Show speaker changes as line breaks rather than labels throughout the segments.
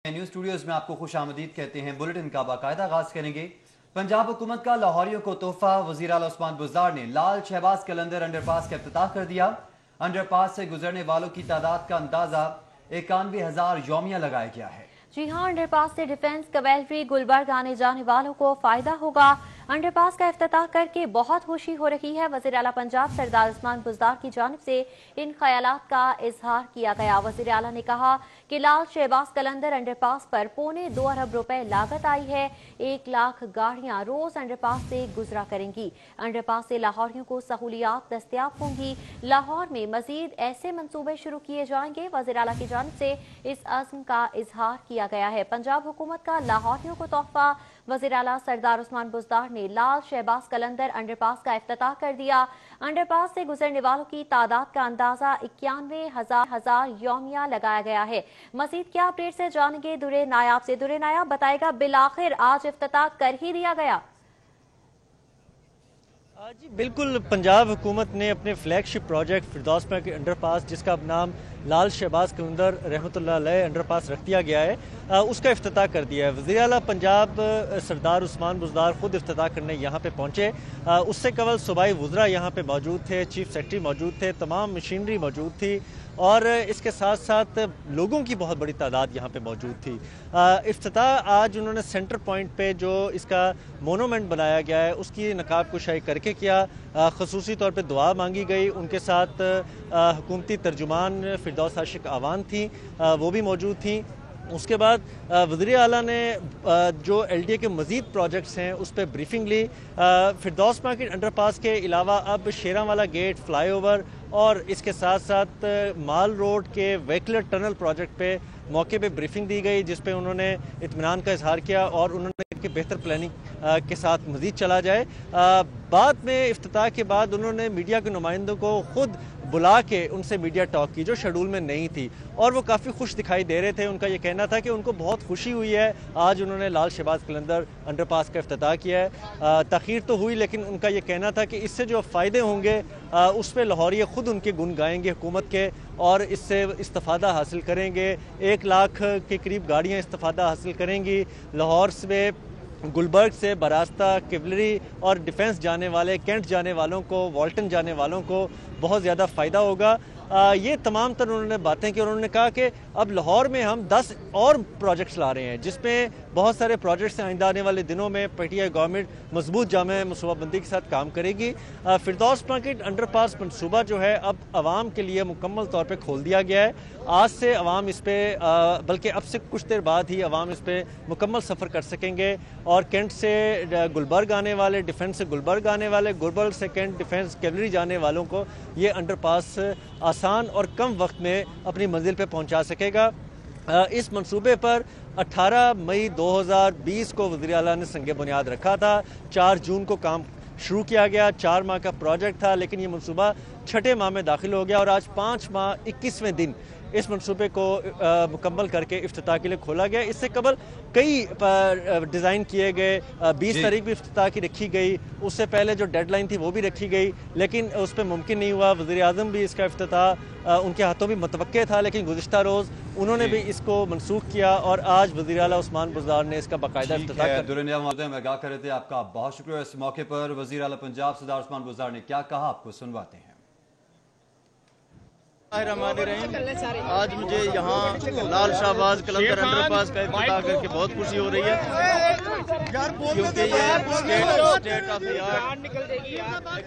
News studios میں آپ کو خوش آمدید کہتے ہیں۔ بلیٹن کا باقاعدہ آغاز کریں گے۔ پنجاب حکومت کا لاہوریوں کو تحفہ، وزیر اعلیٰ عثمان بزدار نے لال شہباز قلندر انڈر پاس کا افتتاح کر دیا۔ انڈر پاس سے گزرنے والوں کی تعداد کا اندازہ 91,000 یومیہ لگایا گیا ہے۔
جی ہاں، انڈر پاس سے ڈیفنس، کویلری، گلبرگ آنے جانے والوں کو فائدہ ہوگا۔ انڈر پاس کا افتتاح کر کے بہت خوشی ہو رہی ہے۔ وزیر اعلیٰ پنجاب سردار عثمان بزدار کی جانب سے ان خیالات کا اظہار کیا گیا۔ وزیر اعلیٰ نے کہا کہ لال شہباز قلندر انڈر پاس پر 2.25 ارب روپے لاگت آئی ہے۔ 1 لاکھ گاڑیاں روز انڈر پاس سے گزرا کریں گی۔ انڈر پاس سے لاہوریوں کو سہولیات دستیاب ہوں گی۔ لاہور میں مزید ایسے منصوبے شروع کیے جائیں گے۔ وزیر اعلیٰ کی جانب سے اس عزم کا اظہار کیا گیا ہے۔ پنجاب حکومت کا لاہوریوں کو تحفہ، وزیر اعلیٰ سردار عثمان بزدار نے لال شہباز قلندر انڈر پاس کا افتتاح کر دیا۔ انڈر پاس سے گزرنے والوں کی تعداد کا اندازہ 91,000 یومیہ لگایا گیا ہے۔ مزید کیا اپڈیٹ سے جانیں گے درے نایاب سے۔ درے نایاب بتائے گا، بالآخر آج افتتاح کر ہی دیا گیا۔
جی بالکل، پنجاب حکومت نے اپنے فلیگ شپ پروجیکٹ فردوس کے انڈر پاس، جس کا نام لال شہباز قلندر رحمۃ اللہ علیہ انڈر پاس رکھ دیا گیا ہے، اس کا افتتاح کر دیا ہے۔ وزیر اعلیٰ پنجاب سردار عثمان بزدار خود افتتاح کرنے یہاں پہ پہنچے۔ اس سے قبل صوبائی وزراء یہاں پہ موجود تھے، چیف سیکرٹری موجود تھے، تمام مشینری موجود تھی، اور اس کے ساتھ ساتھ لوگوں کی بہت بڑی تعداد یہاں پہ موجود تھی۔ افتتاح آج انہوں نے سینٹر پوائنٹ پہ جو اس کا مونومنٹ بنایا گیا ہے اس کی نقاب کشائی کر کے کیا۔ خصوصی طور پہ دعا مانگی گئی، ان کے ساتھ حکومتی ترجمان فردوس عاشق آوان تھیں، وہ بھی موجود تھیں۔ اس کے بعد وزیر اعلیٰ نے جو ایل ڈی اے کے مزید پروجیکٹس ہیں اس پہ بریفنگ لی۔ فردوس مارکیٹ انڈر پاس کے علاوہ اب شیراں والا گیٹ، فلائی اوور اور اس کے ساتھ ساتھ مال روڈ کے ویکلر ٹنل پروجیکٹ پہ موقع پہ بریفنگ دی گئی، جس پہ انہوں نے اطمینان کا اظہار کیا اور انہوں نے کہ بہتر پلاننگ کے ساتھ مزید چلا جائے۔ بعد میں افتتاح کے بعد انہوں نے میڈیا کے نمائندوں کو خود بلا کے ان سے میڈیا ٹاک کی، جو شیڈول میں نہیں تھی، اور وہ کافی خوش دکھائی دے رہے تھے۔ ان کا یہ کہنا تھا کہ ان کو بہت خوشی ہوئی ہے آج انہوں نے لال شہباز قلندر انڈر پاس کا افتتاح کیا ہے۔ تاخیر تو ہوئی، لیکن ان کا یہ کہنا تھا کہ اس سے جو فائدے ہوں گے اس پہ لاہوری خود ان کے گن گائیں گے حکومت کے، اور اس سے استفادہ حاصل کریں گے۔ 1 لاکھ کے قریب گاڑیاں استفادہ حاصل کریں گی۔ لاہور سے، گلبرگ سے براستہ، کیولری اور ڈیفنس جانے والے، کینٹ جانے والوں کو، والٹن جانے والوں کو بہت زیادہ فائدہ ہوگا۔ یہ تمام تر انہوں نے باتیں کی، اور انہوں نے کہا کہ اب لاہور میں ہم 10 اور پروجیکٹس لا رہے ہیں، جس میں بہت سارے پروجیکٹس آئندہ آنے والے دنوں میں پی ٹی آئی گورنمنٹ مضبوط جامع منصوبہ بندی کے ساتھ کام کرے گی۔ فردوس مارکیٹ انڈر پاس منصوبہ جو ہے اب عوام کے لیے مکمل طور پہ کھول دیا گیا ہے۔ آج سے عوام اس پہ، بلکہ اب سے کچھ دیر بعد ہی عوام اس پہ مکمل سفر کر سکیں گے، اور کینٹ سے گلبرگ آنے والے، ڈیفنس سے گلبرگ آنے والے، گلبرگ سے کینٹ، ڈیفنس، کیولری جانے والوں کو یہ انڈر پاس آسان اور کم وقت میں اپنی منزل پہ پہنچا سکے گا۔ اس منصوبے پر 18 مئی 2020 کو وزیر اعلیٰ نے سنگ بنیاد رکھا تھا۔ 4 جون کو کام شروع کیا گیا۔ 4 ماہ کا پروجیکٹ تھا، لیکن یہ منصوبہ 6 ماہ میں داخل ہو گیا، اور آج 5 ماہ 21ویں دن اس منصوبے کو مکمل کر کے افتتاح کے لیے کھولا گیا۔ اس سے قبل کئی ڈیزائن کیے گئے، 20 تاریخ بھی افتتاح کی رکھی گئی، اس سے پہلے جو ڈیڈ لائن تھی وہ بھی رکھی گئی، لیکن اس پہ ممکن نہیں ہوا۔ وزیر اعظم بھی اس کا افتتاح ان کے ہاتھوں بھی متوقع تھا، لیکن گزشتہ روز انہوں نے بھی اس کو منسوخ کیا، اور آج وزیر اعلیٰ عثمان بزدار نے اس کا باقاعدہ افتتاح کیا۔
میں آگاہ کر رہے تھے، آپ کا بہت شکریہ۔ اس موقع پر وزیر اعلیٰ پنجاب سردار عثمان بزدار نے کیا کہا، آپ کو سنواتے ہیں۔
آج مجھے یہاں لال شہباز قلندر انڈر پاس کا افتتاح کر کے بہت خوشی ہو رہی ہے، کیونکہ یہ state of the art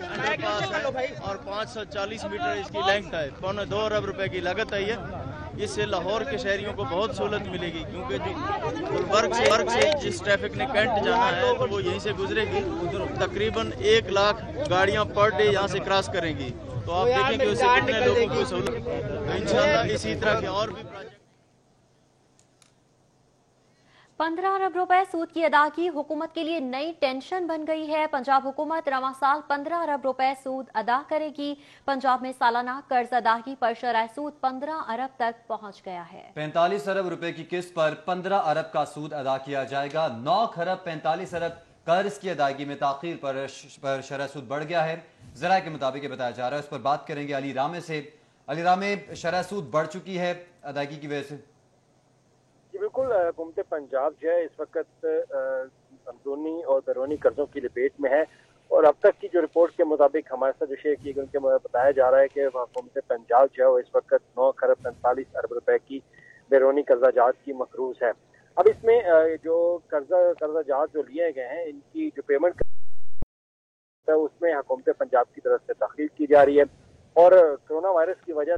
underpass ہے، اور 540 میٹر اس کی لینگتھ ہے۔ 2.25 ارب روپے کی لاگت آئی ہے۔ اس سے لاہور کے شہریوں کو بہت سہولت ملے گی، کیونکہ جو گلبرگ سے جس ٹریفک نے کینٹ جانا ہے تو وہ یہیں سے گزرے گی۔ تقریباً 1 لاکھ گاڑیاں پر ڈے یہاں سے کراس کریں گی، تو آپ دیکھیں کہ اس سے کتنے لوگوں کو سہولت، تو انشاءاللہ اسی طرح کے اور بھی پروجیکٹ۔
15 ارب روپے سود کی ادائیگی حکومت کے لیے نئی ٹینشن بن گئی ہے۔ پنجاب حکومت رواں سال 15 ارب روپے سود ادا کرے گی۔ پنجاب میں سالانہ قرض ادائیگی پر شرح سود 15 ارب تک پہنچ گیا ہے۔
45 ارب روپے کی قسط پر 15 ارب کا سود ادا کیا جائے گا۔ 9 ارب 45 ارب قرض کی ادائیگی میں تاخیر پر شرح سود بڑھ گیا ہے۔ ذرائع کے مطابق یہ بتایا جا رہا ہے، اس پر بات کریں گے علی رامے سے۔ علی رامے، شرح سود بڑھ چکی ہے ادائیگی کی وجہ سے؟
جی بالکل، حکومت پنجاب جو ہے اس وقت اندرونی اور بیرونی قرضوں کی لپیٹ میں ہے، اور اب تک کی جو رپورٹ کے مطابق ہمارے ساتھ جو شیئر کی گئی ان کے بتایا جا رہا ہے کہ حکومت پنجاب جو ہے وہ اس وقت 9 خرب 45 ارب روپے کی بیرونی قرضہ جات کی مقروض ہے۔ اب اس میں جو قرضہ جات جو لیے گئے ہیں ان کی جو پیمنٹ ہے اس میں حکومت پنجاب کی طرف سے تخفیف کی جا رہی ہے، اور کرونا وائرس کی وجہ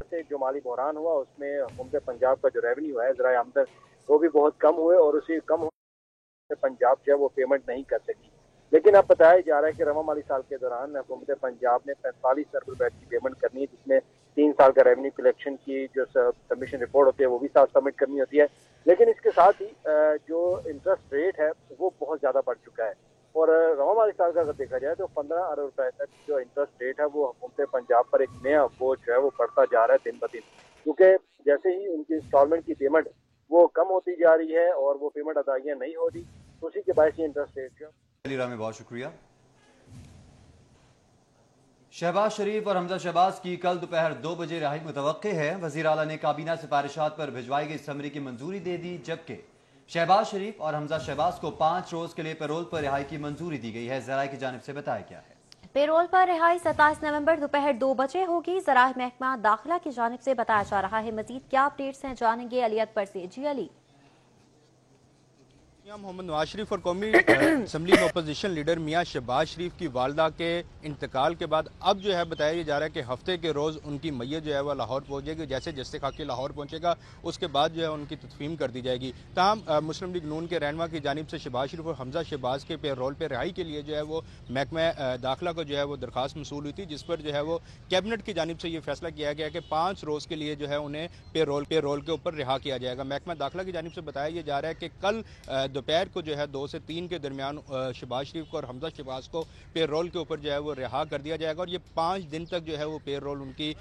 سے جو مالی بحران ہوا اس میں حکومت پنجاب کا جو ریونیو ہے ذرائع آمدن وہ بھی بہت کم ہوئے، اور اسی کم ہونے پنجاب جو ہے وہ پیمنٹ نہیں کر سکی۔ لیکن اب بتایا جا رہا ہے کہ رواں مالی سال کے دوران حکومت پنجاب نے 45 ارب روپے کی پیمنٹ کرنی ہے، جس میں 3 سال کا ریونیو کلیکشن کی جو سبمیشن رپورٹ ہوتی ہے وہ بھی ساتھ سبمٹ کرنی ہوتی ہے۔ لیکن اس کے ساتھ ہی جو انٹرسٹ ریٹ ہے وہ بہت زیادہ بڑھ چکا ہے، اور رواں مالی سال کا اگر دیکھا جائے تو 15 ارب روپے تک جو انٹرسٹ ریٹ ہے وہ حکومت پنجاب پر ایک نیا بوجھ جو ہے وہ بڑھتا جا رہا ہے دن بدن، کیونکہ جیسے ہی ان کی انسٹالمنٹ کی پیمنٹ وہ کم ہوتی جا رہی ہے اور وہ پیمنٹ ادائیاں نہیں ہو رہی، تو اسی کے باعث یہ انٹرسٹ ریٹ جو
علی راہ میں بہت شکریہ۔ شہباز شریف اور حمزہ شہباز کی کل دوپہر 2 بجے رہائی متوقع ہے۔ وزیر اعلیٰ نے کابینہ سفارشات پر بھجوائی گئی سمری کی منظوری دے دی، جبکہ شہباز شریف اور حمزہ شہباز کو 5 روز کے لیے پیرول پر رہائی کی منظوری دی گئی ہے، ذرائع کی جانب سے بتایا گیا ہے۔
پیرول پر رہائی 27 نومبر دوپہر 2 بجے ہوگی، ذرائع محکمہ داخلہ کی جانب سے بتایا جا رہا ہے۔ مزید کیا اپڈیٹس ہیں جانیں گے علی اکبر سے۔ جی علی۔
محمد نواز شریف اور قومی اسمبلی میں اپوزیشن لیڈر میاں شہباز شریف کی والدہ کے انتقال کے بعد اب جو ہے بتایا جا رہا ہے کہ ہفتے کے روز ان کی میت جو ہے وہ لاہور پہنچے گی، جیسے جسے خاکی لاہور پہنچے گا اس کے بعد جو ہے ان کی تدفین کر دی جائے گی۔ تاہم مسلم لیگ نون کے رہنما کی جانب سے شہباز شریف اور حمزہ شہباز کے پیرول پہ رہائی کے لیے جو ہے وہ محکمہ داخلہ کو جو ہے وہ درخواست موصول ہوئی تھی، جس پر جو ہے وہ کیبنٹ کی جانب سے یہ فیصلہ کیا گیا کہ 5 روز کے لیے جو ہے انہیں پیرول کے اوپر رہا کیا جائے گا۔ محکمہ داخلہ کی جانب سے بتایا یہ جا رہا ہے کہ کل دوپہر کو جو ہے 2 سے 3 کے درمیان شہباز شریف کو اور حمزہ شہباز کو پیرول کے اوپر جو ہے وہ رہا کر دیا جائے گا، اور یہ 5 دن تک جو ہے وہ پیرول ان کی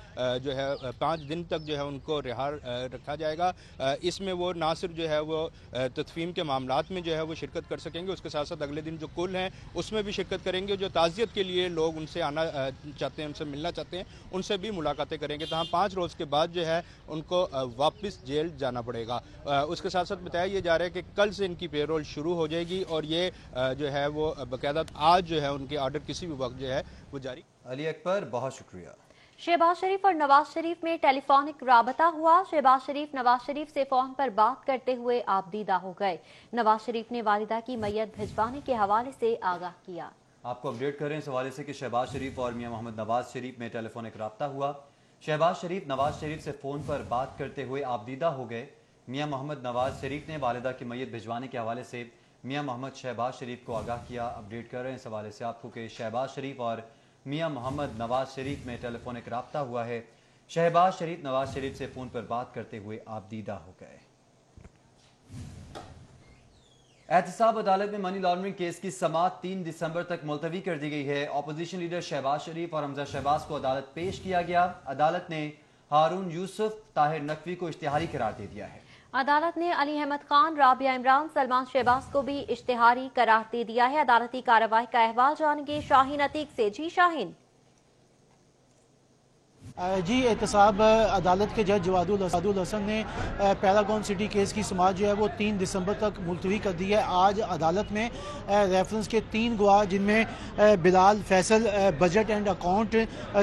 جو ہے 5 دن تک جو ہے ان کو رہا رکھا جائے گا۔ اس میں وہ نہ صرف جو ہے وہ تدفین کے معاملات میں جو ہے وہ شرکت کر سکیں گے، اس کے ساتھ ساتھ اگلے دن جو کل ہیں اس میں بھی شرکت کریں گے، جو تعزیت کے لیے لوگ ان سے آنا چاہتے ہیں، ان سے ملنا چاہتے ہیں، ان سے بھی ملاقاتیں کریں گے۔ تاہم 5 روز کے بعد جو ہے ان کو واپس جیل جانا پڑے گا۔ اس کے ساتھ ساتھ بتایا یہ جا رہا ہے کہ کل سے ان کی پیرول شروع ہو جائے گی، اور یہ جو ہے وہ باقاعدہ آج جو ہے ان کے آرڈر کسی بھی وقت جو ہے وہ جاری۔
علی اکبر بہت شکریہ۔
شہباز شریف اور نواز شریف میں ٹیلی فونک رابطہ ہوا۔ شہباز شریف نواز شریف سے فون پر بات کرتے ہوئے آبدیدہ ہو گئے۔ نواز شریف نے والدہ کی میت بھجوانے کے حوالے سے آگاہ کیا۔
آپ کو اپڈیٹ کریں اس حوالے سے کہ شہباز شریف اور میاں محمد نواز شریف میں ٹیلی فونک رابطہ ہوا۔ شہباز شریف نواز شریف سے فون پر بات کرتے ہوئے آبدیدہ ہو گئے۔ میاں محمد نواز شریف نے والدہ کی میت بھجوانے کے حوالے سے میاں محمد شہباز شریف کو آگاہ کیا۔ اپڈیٹ کر رہے ہیں اس حوالے سے آپ کو کہ شہباز شریف اور میاں محمد نواز شریف میں ٹیلی فونک رابطہ ہوا ہے۔ شہباز شریف نواز شریف سے فون پر بات کرتے ہوئے آبدیدہ ہو گئے۔ احتساب عدالت میں منی لانڈرنگ کیس کی سماعت 3 دسمبر تک ملتوی کر دی گئی ہے۔ اپوزیشن لیڈر شہباز شریف اور حمزہ شہباز کو عدالت پیش کیا گیا۔ عدالت نے ہارون یوسف طاہر نقوی کو اشتہاری قرار دے دیا ہے۔
عدالت نے علی احمد خان، رابعہ عمران، سلمان شہباز کو بھی اشتہاری قرار دے دیا ہے۔ عدالتی کارروائی کا احوال جانیں گے شاہین عتیق سے۔ جی شاہین۔
جی احتساب عدالت کے جج جواد الحسن نے پیراگون سٹی کیس کی سماعت جو ہے وہ 3 دسمبر تک ملتوی کر دی ہے۔ آج عدالت میں ریفرنس کے 3 گواہ جن میں بلال فیصل بجٹ اینڈ اکاؤنٹ،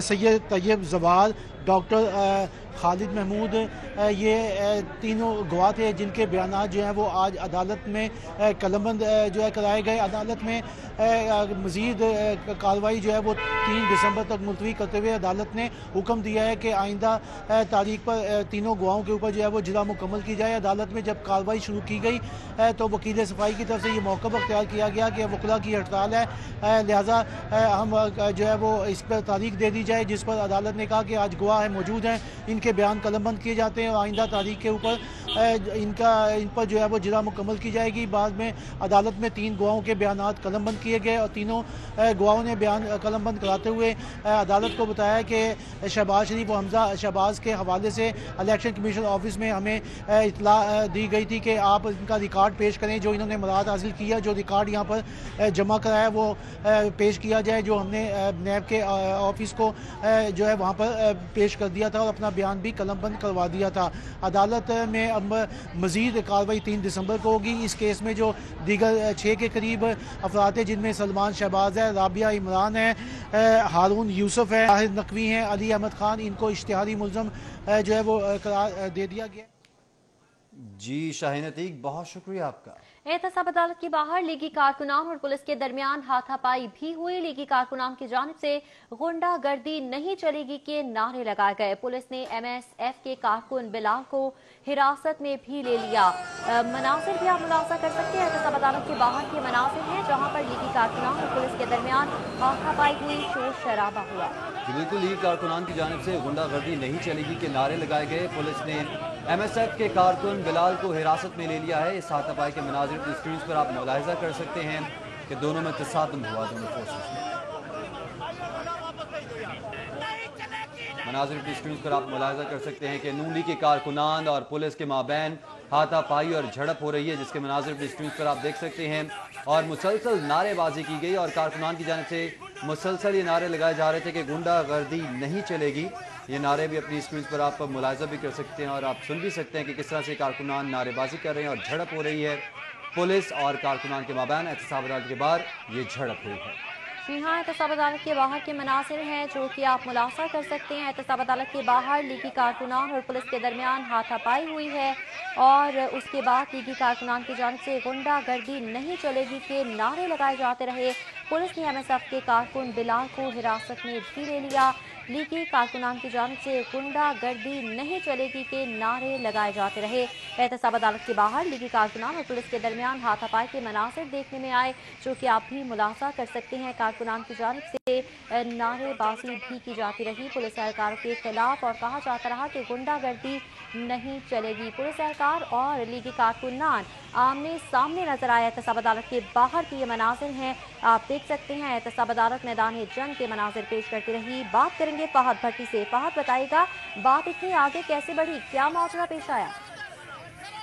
سید طیب زوال، ڈاکٹر خالد محمود، یہ تینوں گواہ تھے جن کے بیانات جو ہیں وہ آج عدالت میں قلم بند جو ہے کرائے گئے۔ عدالت میں مزید کارروائی جو ہے وہ 3 دسمبر تک ملتوی کرتے ہوئے عدالت نے حکم دیا ہے کہ آئندہ تاریخ پر تینوں گواہوں کے اوپر جو ہے وہ جرا مکمل کی جائے۔ عدالت میں جب کارروائی شروع کی گئی تو وکیل صفائی کی طرف سے یہ موقف اختیار کیا گیا کہ وکلاء کی ہڑتال ہے، لہٰذا ہم جو ہے وہ اس پر تاریخ دے دی جائے، جس پر عدالت نے کہا کہ آج گواہ موجود ہیں، ان کے بیان قلم بند کیے جاتے ہیں اور آئندہ تاریخ کے اوپر ان پر جو ہے وہ جرا مکمل کی جائے گی۔ بعد میں عدالت میں 3 گواہوں کے بیانات قلم بند کیے گئے اور تینوں گواہوں نے بیان قلم بند کراتے ہوئے عدالت کو بتایا کہ شہباز شریف و حمزہ شہباز کے حوالے سے الیکشن کمیشن آفس میں ہمیں اطلاع دی گئی تھی کہ آپ ان کا ریکارڈ پیش کریں، جو انہوں نے مراد حاصل کیا، جو ریکارڈ یہاں پر جمع کرایا وہ پیش کیا جائے، جو ہم نے نیب کے آفس کو جو ہے وہاں پر پیش کر دیا تھا اور اپنا بیان दुकान भी कलमबंद करवा दिया था। अदालत में अब मजीद कार्रवाई 3 दिसंबर को होगी। इस केस में जो दीगर 6 के करीब अफराद हैं, जिनमें सलमान शहबाज है, राबिया इमरान है, हारून यूसुफ है, ताहिर नकवी हैं, अली अहमद खान, इनको इश्तिहारी मुलजम जो है वो करार दे दिया गया।
जी शाहीन अतीक, बहुत शुक्रिया आपका।
एहतसाब अदालत के बाहर लीगी कारकुनान और पुलिस के दरमियान हाथापाई भी हुई। लीगी कारकुनान की जानिब से गुंडागर्दी नहीं चलेगी के नारे लगाए गए। पुलिस ने MSF के कारकुन बिलाल को हिरासत में भी ले लिया। मनासिर भी आप मुलाजा कर सकते हैं। एहतसाब अदालत के बाहर के मनासिर हैं, जहाँ पर लीगी कारकुनान और पुलिस के दरमियान हाथापाई हुई, शोर शराबा हुआ।
बिल्कुल, लीग कारकुनान की जानिब से गुंडागर्दी नहीं चलेगी के नारे लगाए गए। पुलिस ने MSF के कारकुन बिलाल को हिरासत में ले लिया है। इस हाथापाई के मनाजिर की स्क्रीन पर आप मुलाहिजा कर सकते हैं कि दोनों में तसादम हुआ, दोनों फोर्सेस में। मनाजिर की स्क्रीन पर आप मुलाहिजा कर सकते हैं कि नून लीग के कारकुनान और पुलिस के माबैन हाथापाई और झड़प हो रही है, जिसके मनाजिर की स्क्रीन पर आप देख सकते हैं। और मुसलसल नारेबाजी की गई और कारकुनान की जानिब से मुसलसल ये नारे लगाए जा रहे थे कि गुंडागर्दी नहीं चलेगी। ये नारे भी अपनी स्क्रीन पर आप मुलाहिजा भी कर सकते हैं और आप सुन भी सकते हैं कि किस तरह से कारकुनान नारेबाजी कर रहे हैं और झड़प हो रही है। पुलिस और कारकुनान के माबैन एहतसाब अदालत के बाद ये झड़प हुई है।
जी हाँ, एहतसाब अदालत के बाहर के मनासिर हैं जो कि आप मुलासा कर सकते हैं। एहतसाब अदालत के बाहर लीगी कारकुनान और पुलिस के दरमियान हाथापाई हुई है और उसके बाद लीगी कारकुनान की जानिब से गुंडागर्दी नहीं चलेगी के नारे लगाए जाते रहे। पुलिस ने MSF के कारकुन बिलाल को हिरासत में भी ले लिया। लीगी कारकुनान की जानिब से गुंडागर्दी नहीं चलेगी के नारे लगाए जाते रहे। एहतसाब अदालत के बाहर लीगी कारकुनान और पुलिस के दरमियान हाथापाई के मनासिर देखने में आए, जो कि आप भी मुलासा कर सकते हैं। कारकुनान की जानिब से नारेबाजी भी की जाती रही पुलिस एहलकारों के खिलाफ और कहा जाता रहा कि गुंडागर्दी नहीं चलेगी। पुलिस एहलकार और लीगी कारकुनान आमने सामने नजर आए। एहतसाब अदालत के बाहर के ये मनाजिर हैं, आप देख सकते हैं। एहतसाब अदालत मैदान जंग के मनाजिर पेश करती रही। बात करेंगे फहद भट्टी से। फहद, बताइएगा बात इतनी आगे कैसे बढ़ी, क्या मामला पेश आया?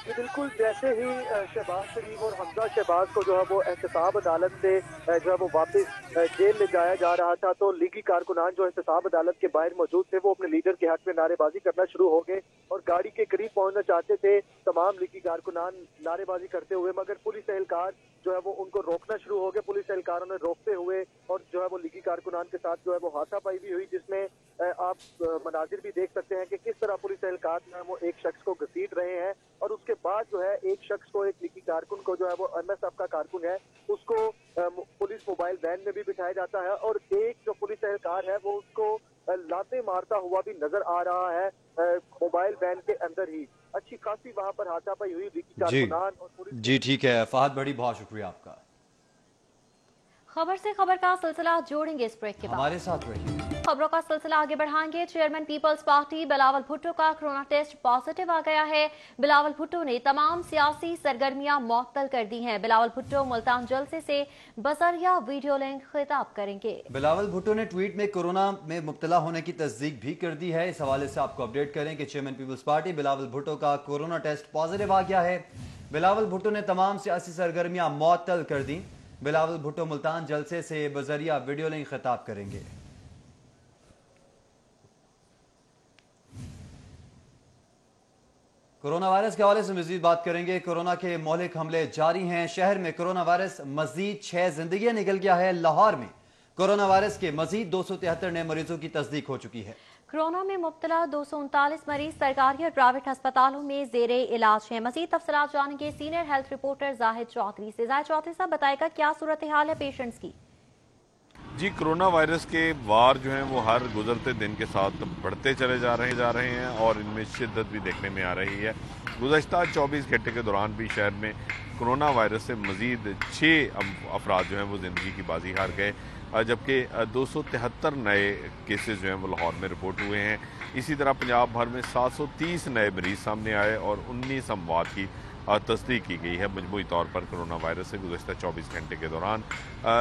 बिल्कुल, जैसे ही शहबाज शरीफ और हमजा शहबाज को जो है वो एहतसाब अदालत से जो है वो वापस जेल ले जाया जा रहा था, तो लीगी कारकुनान जो एहतसाब अदालत के बाहर मौजूद थे वो अपने लीडर के हक में नारेबाजी करना शुरू हो गए और गाड़ी के करीब पहुंचना चाहते थे तमाम लीगी कारकुनान नारेबाजी करते हुए, मगर पुलिस एहलकार जो है वो उनको रोकना शुरू हो गए। पुलिस एहलकारों ने रोकते हुए और जो है वो लीगी कारकुनान के साथ जो है वो हाथापाई भी हुई, जिसमें आप मनाजिर भी देख सकते हैं कि किस तरह पुलिस एहलकार जो है वो एक शख्स को घसीट रहे हैं और उसके बाद जो है एक शख्स को, एक लीगी कारकुन को जो है वो MSF का कारकुन है, उसको पुलिस मोबाइल वैन में भी बिठाया जाता है और एक जो पुलिस एहलकार है वो उसको लाते मारता हुआ भी नजर आ रहा है मोबाइल वैन के अंदर ही। अच्छी खासी वहां पर हाथापाई हुई लीगी कारकुनान और पुलिस। जी
ठीक है फहद बड़ी, बहुत शुक्रिया आपका।
खबर से खबर का सिलसिला जोड़ेंगे इस ब्रेक के बाद,
हमारे साथ रहिए।
खबरों का सिलसिला आगे बढ़ाएंगे। Chairman Peoples Party Bilawal Bhutto का कोरोना टेस्ट पॉजिटिव आ गया है। बिलावल भुट्टो ने तमाम सियासी सरगर्मियां मुअत्तल कर दी हैं। बिलावल भुट्टो मुल्तान जलसे से बसरिया वीडियो लिंक खिताब करेंगे।
बिलावल भुट्टो ने ट्वीट में कोरोना में मुब्तला होने की तस्दीक भी कर दी है। इस हवाले से आपको अपडेट करें कि chairman Peoples Party Bilawal Bhutto का कोरोना टेस्ट पॉजिटिव आ गया है। बिलावल भुट्टो ने तमाम सियासी सरगर्मियां मुअत्तल कर दी। बिलावल भुट्टो मुल्तान जलसे से बजरिया वीडियो लिंक खिताब करेंगे। कोरोना वायरस के हवाले से मजीद बात करेंगे। कोरोना के मौलिक हमले जारी हैं। शहर में कोरोना वायरस मजीद 6 जिंदगियां निकल गया है। लाहौर में कोरोना वायरस के मजीद 273 नए मरीजों की तस्दीक हो चुकी है।
कोरोना में मुब्तला 239 मरीज सरकारी और प्राइवेट अस्पतालों में जेरे इलाज हैं। मजीद तफसीलात जानेंगे senior health reporter Zahid Chaudhry से। जाहिद चौधरी साहब, बताएगा क्या सूरत हाल है पेशेंट्स की?
जी, कोरोना वायरस के वार जो हैं वो हर गुजरते दिन के साथ बढ़ते चले जा रहे हैं और इनमें शिद्दत भी देखने में आ रही है। गुज़श्ता 24 घंटे के दौरान भी शहर में कोरोना वायरस से मजीद 6 अफराद जो हैं वो ज़िंदगी की बाजी हार गए, जबकि 273 नए केसेस जो हैं वो लाहौर में रिपोर्ट हुए हैं। इसी तरह पंजाब भर में 730 नए मरीज सामने आए और 19 अमवात की तस्दीक की गई है मजमूई तौर पर कोरोना वायरस से गुज़श्ता 24 घंटे के दौरान।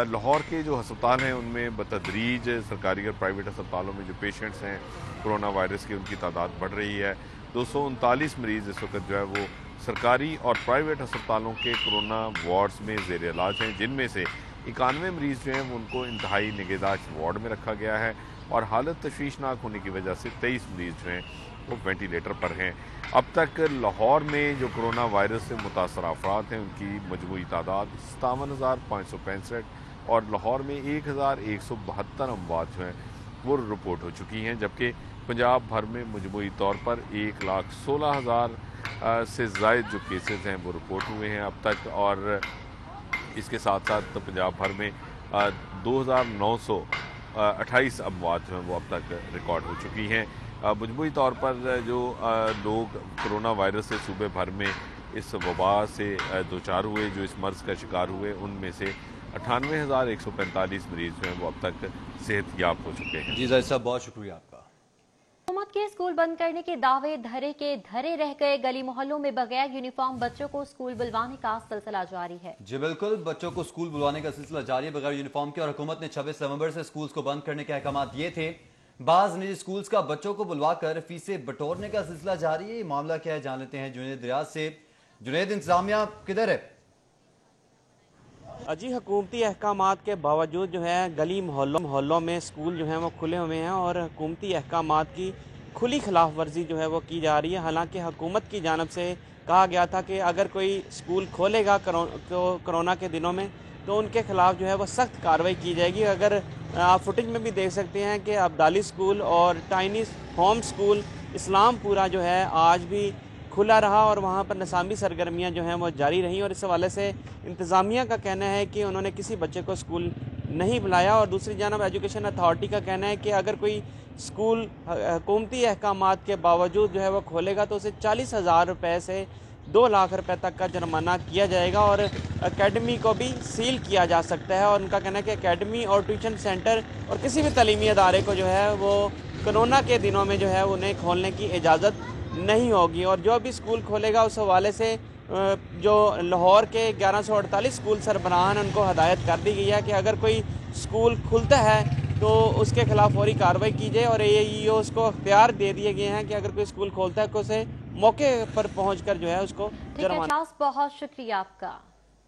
लाहौर के जो अस्पताल हैं उनमें बतदरीज सरकारी और प्राइवेट अस्पतालों में जो पेशेंट्स हैं कोरोना वायरस की, उनकी तादाद बढ़ रही है। 239 मरीज़ इस वक्त जो है वो सरकारी और प्राइवेट अस्पतालों के कोरोना वार्ड्स में ज़ेर इलाज हैं, जिनमें से 91 मरीज़ जो हैं वो उनको इंतहाई निगहदाश्त वार्ड में रखा गया है और हालत तशवीशनाक होने की वजह से 23 मरीज़ जो हैं वो वेंटिलेटर पर हैं। अब तक लाहौर में जो कोरोना वायरस से मुतासर अफराद हैं उनकी मजमूई तादाद 57,565 और लाहौर में 1,172 अमवात जो हैं वो रिपोर्ट हो चुकी हैं, जबकि पंजाब भर में मजमूई तौर पर 1,16,000 से ज़ायद जो केसेस हैं वो रिपोर्ट हुए हैं अब तक। और इसके साथ साथ पंजाब भर में 2,928 अमवात जो हैं वो अब तक रिकॉर्ड हो चुकी हैं। मजमूई तौर पर जो लोग कोरोना वायरस से सूबे भर में इस वबा से दो चार हुए, जो इस मर्ज का शिकार हुए, उनमें से 98,145 मरीज जो हैं वो अब तक सेहतयाब हो चुके हैं।
जी जाहिद साहब, बहुत शुक्रिया आपका।
हुकूमत के स्कूल बंद करने के दावे धरे के धरे रह गए। गली मोहल्लों में बगैर यूनिफॉर्म बच्चों को स्कूल बुलवाने का सिलसिला जारी है। जी
बिल्कुल, बच्चों को स्कूल बुलवाने का सिलसिला जारी है बगैर यूनिफॉर्म के। और हुकूमत ने 26 नवंबर से स्कूल्स को बंद करने के अहकाम दिए थे। बाज निजी स्कूल्स का बच्चों को बुलवाकर फीसें बटोरने का सिलसिला जारी है। ये मामला क्या है जान लेते हैं जुनैद रियाज से। जुनैद, इंतजामिया किधर है?
जी, हुकूमती अहकामात के बावजूद जो है गली मोहल्लों में स्कूल जो हैं वो खुले हुए हैं और हुकूमती अहकामात की खुली खिलाफ वर्जी जो है वो की जा रही है। हालांकि हुकूमत की जानिब से कहा गया था कि अगर कोई स्कूल खोलेगा कोरोना के दिनों में तो उनके खिलाफ जो है वो सख्त कार्रवाई की जाएगी। अगर आप फुटेज में भी देख सकते हैं कि अब्दाली स्कूल और टाइनी होम स्कूल इस्लामपुरा जो है आज भी खुला रहा और वहाँ पर निसामी सरगर्मियाँ जो हैं वो जारी रहीं। और इस हवाले से इंतज़ामिया का कहना है कि उन्होंने किसी बच्चे को स्कूल नहीं बुलाया। और दूसरी जानब एजुकेशन अथॉरिटी का कहना है कि अगर कोई स्कूल हुकूमती अहकामात के बावजूद जो है वो खोलेगा तो उसे 40,000 रुपये से 2 लाख रुपए तक का जुर्माना किया जाएगा और एकेडमी को भी सील किया जा सकता है। और उनका कहना है कि एकेडमी और ट्यूशन सेंटर और किसी भी तालीमी अदारे को जो है वो कोरोना के दिनों में जो है उन्हें खोलने की इजाज़त नहीं होगी। और जो भी स्कूल खोलेगा उस हवाले से जो लाहौर के 1148 स्कूल सरबराहान उनको हदायत कर दी गई है कि अगर कोई स्कूल खुलता है तो उसके खिलाफ फौरी कार्रवाई की जाए। और AEOs को अख्तियार दे दिए गए हैं कि अगर कोई स्कूल खोलता है तो उसे मौके पर पहुंचकर जो है उसको जुर्माना।
बहुत शुक्रिया आपका।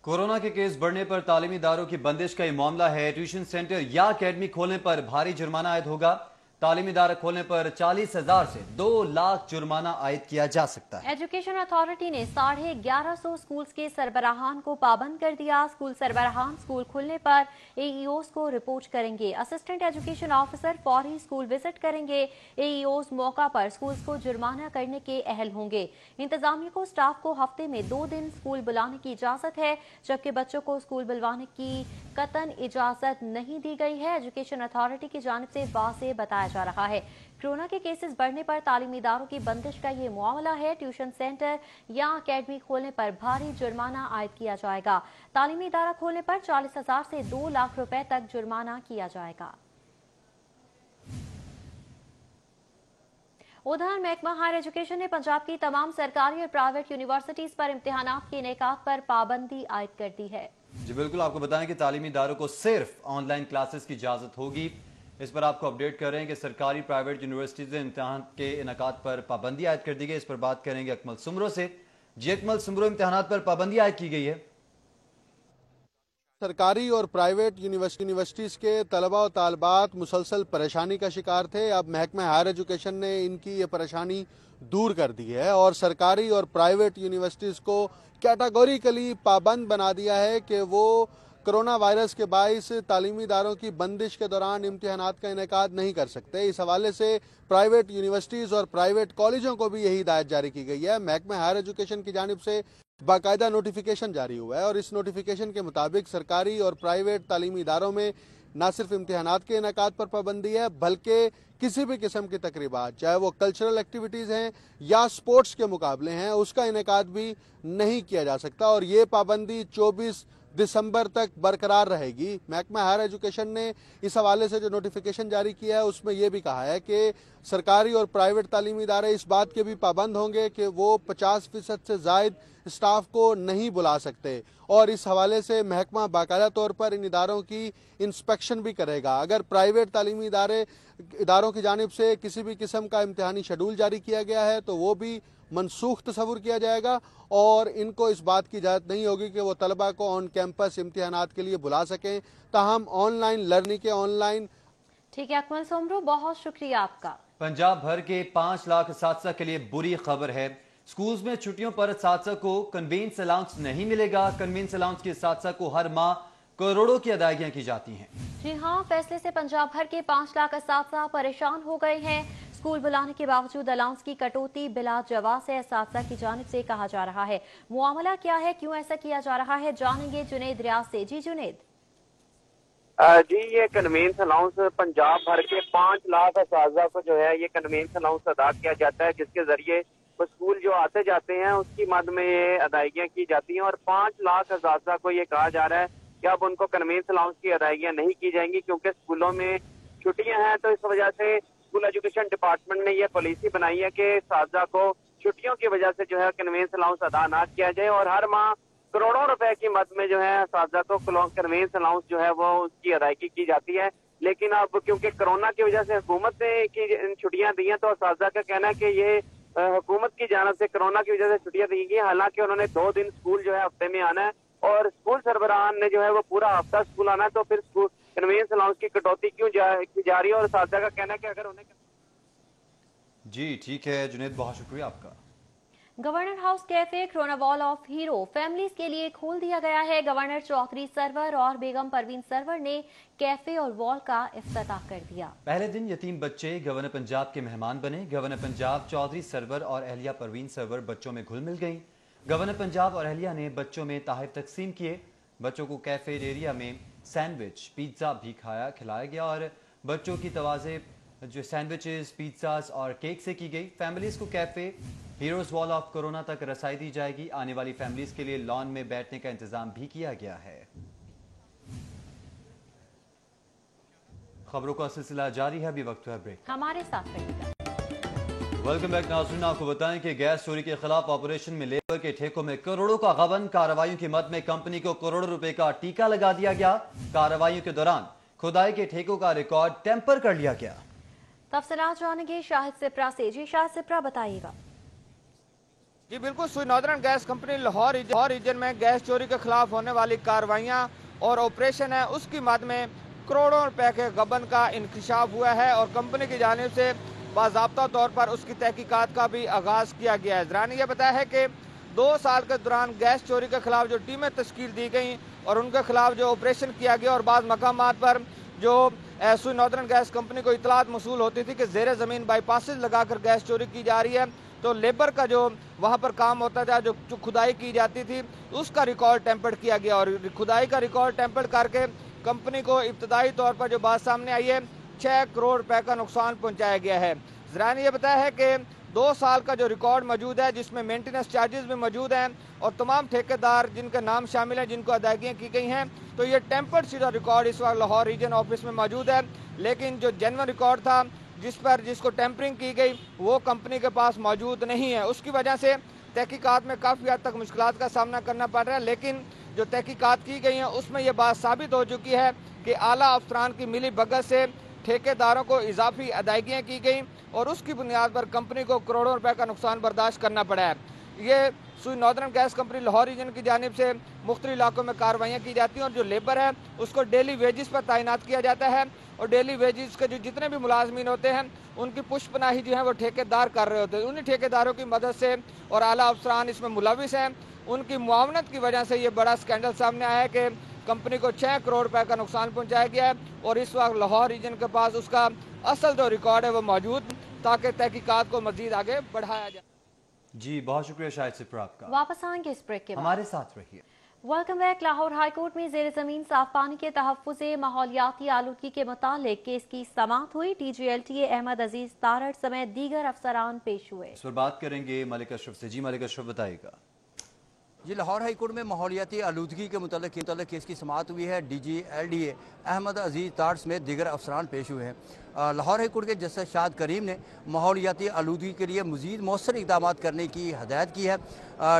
कोरोना के केस बढ़ने पर तालीमी इदारों की बंदिश का ये मामला है। ट्यूशन सेंटर या अकेडमी खोलने पर भारी जुर्माना आयद होगा। तालीमी इदारा खोलने पर 40,000 से 2 लाख जुर्माना आयद किया जा सकता है।
एजुकेशन अथॉरिटी ने 1150 स्कूल्स के सरबराहान को पाबंद कर दिया। स्कूल सरबराहान स्कूल खुलने पर AEOs को रिपोर्ट करेंगे। असिस्टेंट एजुकेशन ऑफिसर फौरी स्कूल विजिट करेंगे। AEOs मौका पर स्कूल्स को जुर्माना करने के अहल होंगे। इंतजामिया को स्टाफ को हफ्ते में 2 दिन स्कूल बुलाने की इजाजत है, जबकि बच्चों को स्कूल बुलवाने की कतन इजाजत नहीं दी गई है। एजुकेशन अथॉरिटी की जानिब से वाज़ेह बताया जा रहा है। कोरोना के केसेस बढ़ने पर तालीमी इदारों की बंदिश का ये मामला है। ट्यूशन सेंटर या अकेडमी खोलने पर भारी जुर्माना आयद किया जाएगा। तालीमी इदारा खोलने पर 40,000 से 2 लाख रुपए तक जुर्माना किया जाएगा। उधर महकमा हायर एजुकेशन ने पंजाब की तमाम सरकारी और प्राइवेट यूनिवर्सिटीज पर इम्तिहानात के इनेकाद पर पाबंदी आयद कर दी है।
जी बिल्कुल, आपको बताएं कि तालीमी इदारों को सिर्फ ऑनलाइन क्लासेस की इजाजत होगी। इस पर आपको अपडेट कर रहे हैं कि सरकारी प्राइवेट यूनिवर्सिटीज में इम्तिहान के इनेकाद पर पाबंदी आयद कर दी गई। इस पर बात करेंगे अकमल सुमरो से। जी अकमल सुमरो, इम्तिहानात पर पाबंदी आयद की गई है।
सरकारी और प्राइवेट यूनिवर्सिटीज़ के तलबा और तालबात मुसलसल परेशानी का शिकार थे। अब महकमा हायर एजुकेशन ने इनकी ये परेशानी दूर कर दी है और सरकारी और प्राइवेट यूनिवर्सिटीज़ को कैटेगोरिकली पाबंद बना दिया है कि वो कोरोना वायरस के बाइस तालीमी इदारों की बंदिश के दौरान इम्तिहानात का इनेकाद नहीं कर सकते। इस हवाले से प्राइवेट यूनिवर्सिटीज़ और प्राइवेट कॉलेजों को भी यही हिदायत जारी की गई है। महकमा हायर एजुकेशन की जानिब से बाकायदा नोटिफिकेशन जारी हुआ है और इस नोटिफिकेशन के मुताबिक सरकारी और प्राइवेट तालीमी इदारों में न सिर्फ इम्तिहानात के इनेकाद पर पाबंदी है बल्कि किसी भी किस्म की तकरीबात, चाहे वो कल्चरल एक्टिविटीज़ हैं या स्पोर्ट्स के मुकाबले हैं, उसका इनेकाद भी नहीं किया जा सकता और ये पाबंदी 24 दिसंबर तक बरकरार रहेगी। महकमा हायर एजुकेशन ने इस हवाले से जो नोटिफिकेशन जारी किया है उसमें यह भी कहा है कि सरकारी और प्राइवेट तालीमी इदारे इस बात के भी पाबंद होंगे कि वो 50% से ज़ायद स्टाफ को नहीं बुला सकते और इस हवाले से महकमा बाकायदा तौर पर इन इदारों की इंस्पेक्शन भी करेगा। अगर प्राइवेट तालीमी इदारों की जानिब से किसी भी किस्म का इम्तिहानी शेड्यूल जारी किया गया है तो वो भी मनसूख तस्वुर किया जाएगा और इनको इस बात की इजाज़त नहीं होगी कि वो तलबा को ऑन कैंपस इम्तिहानात के लिए बुला सकें। ताहम ऑनलाइन लर्निंग के ऑनलाइन।
ठीक है अकमल सुमरो, बहुत शुक्रिया आपका।
पंजाब भर के 5 लाख اساتذہ के लिए बुरी खबर है। स्कूल्स में छुट्टियों पर اساتذہ को कन्वेंस अलाउंस नहीं मिलेगा। कन्वेंस अलाउंस के اساتذہ को हर माह करोड़ों की अदायगियां की जाती हैं।
जी हाँ, फैसले से पंजाब भर के 5 लाख اساتذہ परेशान हो गए हैं। स्कूल बुलाने के बावजूद अलाउंस की कटौती बिला जवाब से اساتذہ की जानिब से कहा जा रहा है। मुआमला क्या है, क्यों ऐसा किया जा रहा है, जानेंगे जुनेद रियाज से। जी जुनेद।
जी, ये कन्वेंस अलाउंस पंजाब भर के 5 लाख असातिज़ा को जो है ये कन्वेंस अलाउंस अदा किया जाता है, जिसके जरिए वो स्कूल जो आते जाते हैं उसकी मद में ये अदायगियां की जाती हैं। और 5 लाख असातिज़ा को ये कहा जा रहा है कि अब उनको कन्वेंस अलाउंस की अदायगियां नहीं की जाएंगी, क्योंकि स्कूलों में छुट्टियां हैं। तो इस वजह से स्कूल एजुकेशन डिपार्टमेंट ने यह पॉलिसी बनाई है कि असातिज़ा को छुट्टियों की वजह से जो है कन्वेंस अलाउंस अदा ना किया जाए, और हर माह करोड़ों रुपए की मद में जो है असातिज़ा को कन्वेंस अलाउंस जो है वो उसकी अदायगी की जाती है। लेकिन अब क्योंकि कोरोना की वजह से हुकूमत ने की छुट्टियां दी हैं, तो असातिज़ा का कहना है कि ये हुकूमत की जानिब से कोरोना की वजह से छुट्टियां दी गई। हालांकि उन्होंने 2 दिन स्कूल जो है हफ्ते में आना है, और स्कूल सरबराहान ने जो है वो पूरा हफ्ता स्कूल आना है, तो फिर स्कूल कन्वेंस अलाउंस की कटौती क्यों की जा रही है। और असातिज़ा का कहना है कि अगर उन्हें
जी ठीक है जुनेद, बहुत शुक्रिया आपका।
Governor house cafe corona wall of hero families के लिए खोल दिया गया है। गवर्नर चौधरी सरवर और बेगम परवीन सरवर ने कैफे और वॉल का इफ्तिताह कर दिया।
पहले दिन यतीम बच्चे गवर्नर पंजाब के मेहमान बने। गवर्नर पंजाब चौधरी सरवर और अहलिया परवीन सरवर बच्चों में घुल मिल गईं। गवर्नर पंजाब और अहलिया ने बच्चों में तोहफे तकसीम किए। बच्चों को कैफेटेरिया में सैंडविच पिज्ज़ा भी खिलाया गया, और बच्चों की तवाज़े जो सैंडविचेस, पिज्ज़ास और केक से की गई। फैमिलीज को cafe heroes wall of corona तक रसाई दी जाएगी। आने वाली फैमिलीज के लिए लॉन में बैठने का इंतजाम भी किया गया है। खबरों का सिलसिला जारी है, अभी वक्त है ब्रेक।
हमारे साथ रहिएगा।
वेलकम बैक नाज़रीन, आपको बताएं कि गैस चोरी के खिलाफ ऑपरेशन में लेबर के ठेकों में करोड़ों का गबन। कार्रवाइयों की मद में कंपनी को करोड़ों रुपए का टीका लगा दिया गया। कार्रवाइयों के दौरान खुदाई के ठेकों का रिकॉर्ड टेम्पर कर लिया गया।
तफसीलात जानेंगे शाहिद सिप्रा से। जी शाहिद सिप्रा, बताइएगा।
जी बिल्कुल, Sui northern gas company Lahore region में गैस चोरी के खिलाफ होने वाली कार्रवाइयाँ और ऑपरेशन है, उसकी मद में करोड़ों रुपए के गबन का इंकशाफ हुआ है, और कंपनी की जानिब से बाज़ाब्ता तौर पर उसकी तहकीकात का भी आगाज़ किया गया है। ज़रा ने यह बताया है कि 2 साल के दौरान गैस चोरी के खिलाफ जो टीमें तश्कील दी गई और उनके खिलाफ जो ऑपरेशन किया गया, और बाद मकामात पर जो सुई नॉर्दर्न गैस कंपनी को इतलात मसूल होती थी कि ज़ेर ज़मीन बाईपासेज लगाकर गैस चोरी की जा रही है, तो लेबर का जो वहाँ पर काम होता था, जो खुदाई की जाती थी, उसका रिकॉर्ड टेम्पर्ड किया गया, और खुदाई का रिकॉर्ड टेम्पर्ड करके कंपनी को इब्तदाई तौर पर जो बात सामने आई है 6 करोड़ रुपए का नुकसान पहुँचाया गया है। ज़रा ने यह बताया है कि 2 साल का जो रिकॉर्ड मौजूद है, जिसमें मेंटेनेंस चार्जेस भी मौजूद हैं, और तमाम ठेकेदार जिनके नाम शामिल हैं, जिनको अदायगियाँ की गई हैं, तो ये टेम्पर्ड सीधा रिकॉर्ड इस वक्त लाहौर रीजन ऑफिस में मौजूद है। लेकिन जो जेन्युइन रिकॉर्ड था जिसको टेम्परिंग की गई, वो कंपनी के पास मौजूद नहीं है। उसकी वजह से तहकीकात में काफ़ी हद तक मुश्किलात का सामना करना पड़ रहा है। लेकिन जो तहकीकात की गई हैं उसमें यह बात साबित हो चुकी है कि आला अफसरान की मिली भगत से ठेकेदारों को इजाफी अदायगियाँ की गई, और उसकी बुनियाद पर कंपनी को करोड़ों रुपए का नुकसान बर्दाश्त करना पड़ा है। ये Sui northern gas company Lahore region की जानिब से मुख्तलिफ इलाकों में कार्रवाइयाँ की जाती हैं, और जो लेबर है उसको डेली वेजिस पर तैनात किया जाता है, और डेली वेजिस के जो जितने भी मुलाजमीन होते हैं उनकी पुष्पनाही जो है वो ठेकेदार कर रहे होते हैं। उन्हीं ठेकेदारों की मदद से, और आला अफसरान इसमें मुलविस हैं, उनकी मुआवनत की वजह से ये बड़ा स्कैंडल सामने आया है कि कंपनी को 6 करोड़ रुपए का नुकसान पहुंचाया गया है, और इस वक्त लाहौर रीजन के पास उसका असल जो रिकॉर्ड है वो मौजूद, ताकि तहकीकात को मजीद आगे बढ़ाया जाए।
जी बहुत शुक्रिया शाहिद सिप्रा आपका।
वापस आएंगे इस ब्रेक के बाद।
हमारे साथ रहिए।
Welcome back. लाहौर हाईकोर्ट में जेर जमीन साफ पानी के तहफ्फुज़ माहौलियाती आलूदगी के मुतालिक केस की समाअत हुई। DGLTA अहमद अजीज तारड़ समेत दीगर अफसरान पेश हुए। इस
पर बात करेंगे मलिक अशरफ से। जी मलिक अशरफ, बताइएगा।
जी लाहौर हाईकोर्ट में माहौलियाती आलूदगी के मुतालिक केस की समाअत हुई है। DGLTA अहमद अजीज तारड़ समेत दीगर अफसरान पेश हुए हैं। लाहौर हाईकोर्ट के जस्टिस शाद करीम ने माहौलियाती आलूदगी के लिए मज़ीद मौसर इक़दाम करने की हदायत की है।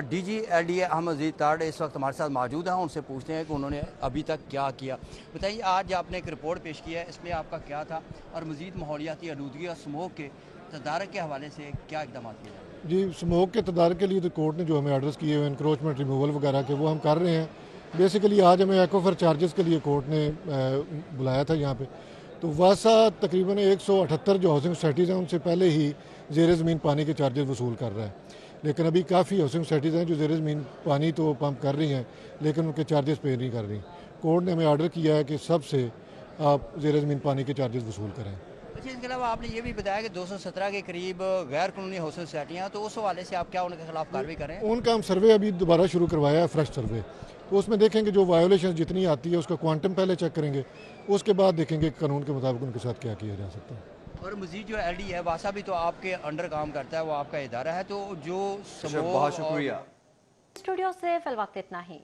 DGLTA अहमद अजीज तारड़ इस वक्त हमारे साथ मौजूद हैं, उनसे पूछते हैं कि उन्होंने अभी तक क्या किया। बताइए, आज आपने एक रिपोर्ट पेश की है, इसमें आपका क्या था, और मज़ीद माहौलियाती आलूदगी और स्मोक के तदारक के हवाले से क्या इक़दाम किए हैं?
जी, स्मोक के तदारक के लिए तो कोर्ट ने जो हमें ऑर्डर्स किए हुए इंक्रोचमेंट रिमूवल वगैरह के, वो हम कर रहे हैं। बेसिकली आज हमें एक्वाफर चार्जेस के लिए कोर्ट ने बुलाया था यहाँ पे, तो वासा तकरीबन 178 जो हाउसिंग सोसाइटीज़ हैं उनसे पहले ही ज़ेर ज़मीन पानी के चार्जेस वसूल कर रहा है, लेकिन अभी काफ़ी हाउसिंग सोसाइटीज़ हैं जो ज़ेर ज़मीन पानी तो पंप कर रही हैं लेकिन उनके चार्जेस पे नहीं कर रही। कोर्ट ने हमें आर्डर किया है कि सबसे आप ज़ेर ज़मीन पानी के चार्जेस वसूल करें।
अच्छा, इसके अलावा आपने ये भी बताया कि 217 के करीब गैर कानूनी हाउसिंग सोसाइटियाँ, तो उस हवाले से आप क्या उनके खिलाफ कार्रवाई करें?
उनका हम सर्वे अभी दोबारा शुरू करवाया है, फ्रेश सर्वे, तो उसमें देखेंगे जो वायोलेशन जितनी आती है उसका क्वांटम पहले चेक करेंगे, उसके बाद देखेंगे कानून के मुताबिक उनके साथ क्या किया जा सकता है।
और मजीद जो LD है वासा भी तो आपके अंडर काम करता है, वो आपका इदारा है, तो जो
बहुत शुक्रिया।
स्टूडियो से फिल वक्त इतना ही।